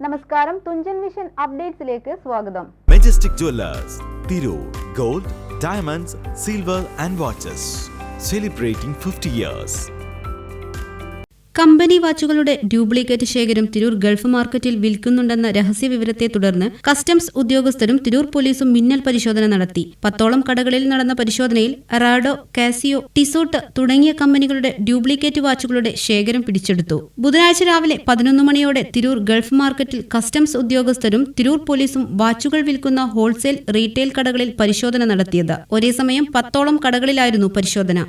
നമസ്കാരം, തുഞ്ചൻ വിഷൻ അപ്ഡേറ്റ്സിലേക്ക് സ്വാഗതം. Majestic jewellers, Tirur. Gold, diamonds, silver and watches. Celebrating 50 years. Company വാച്ചുകളുടെ ഡ്യൂപ്ലിക്കേറ്റ് ശേഖരം തിരൂർ ഗൾഫ് മാർക്കറ്റിൽ വിൽക്കുന്നുണ്ടെന്ന രഹസ്യവിവരത്തെ തുടർന്ന് കസ്റ്റംസ് ഉദ്യോഗസ്ഥരും തിരൂർ പോലീസും മിന്നൽ പരിശോധന നടത്തി. 10ഓളം കടകളിൽ നടന്ന പരിശോധനയിൽ റാഡോ, കാസിയോ, ടിസോട്ട് തുടങ്ങിയ കമ്പനികളുടെ ഡ്യൂപ്ലിക്കേറ്റ് വാച്ചുകളുടെ ശേഖരം പിടിച്ചെടുത്തു. ബുധനാഴ്ച രാവിലെ 11 മണിയോടെ തിരൂർ ഗൾഫ് മാർക്കറ്റിൽ കസ്റ്റംസ് ഉദ്യോഗസ്ഥരും തിരൂർ പോലീസും വാച്ചുകൾ വിൽക്കുന്ന ഹോൾസെയിൽ, റീറ്റെയിൽ കടകളിൽ പരിശോധന നടത്തിയത്. ഒരേ സമയം 10ഓളം കടകളിലായിരുന്നു പരിശോധന.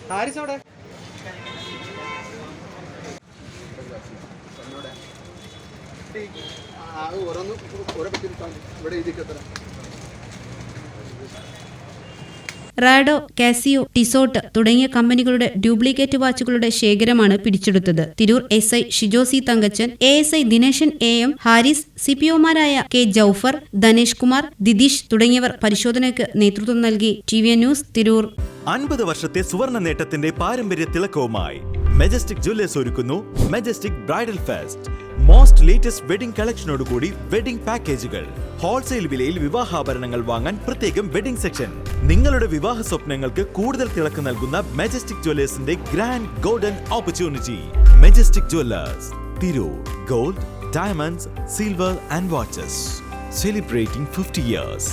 ഹാരിസ് അവിടെ റാഡോ, കാസിയോ, ടിസോട്ട് തുടങ്ങിയ കമ്പനികളുടെ ഡ്യൂപ്ലിക്കേറ്റ് വാച്ചുകളുടെ ശേഖരമാണ് പിടിച്ചെടുത്തത്. Tirur SI Shijo C Thankachan, ASI Dineshan AM, Haris, CPOമാരായ K ജൌഫർ, ധനേഷ് കുമാർ, ദിദീഷ് തുടങ്ങിയവർ പരിശോധനയ്ക്ക് നേതൃത്വം നൽകി. TVN news, Tirur. 50 വർഷത്തെ സുവർണ നേട്ടത്തിന്റെ പാരമ്പര്യ തിളക്കവുമായി മെജസ്റ്റിക് ജുവല്ലേഴ്സ് ഒരുക്കുന്നു majestic bridal fest. Most latest wedding കളക്ഷനോടുകൂടി വെഡിംഗ് പാക്കേജുകൾ. ഹോൾസെയിൽ വിലയിൽ വിവാഹാഭരണങ്ങൾ വാങ്ങാൻ പ്രത്യേകം വെഡിംഗ് സെക്ഷൻ. നിങ്ങളുടെ വിവാഹ സ്വപ്നങ്ങൾക്ക് കൂടുതൽ തിളക്കം നൽകുന്ന മെജസ്റ്റിക് ജുവല്ലേഴ്സിന്റെ grand golden opportunity. Majestic jewellers, Tirur. Gold, diamonds, silver and watches. Celebrating 50 years.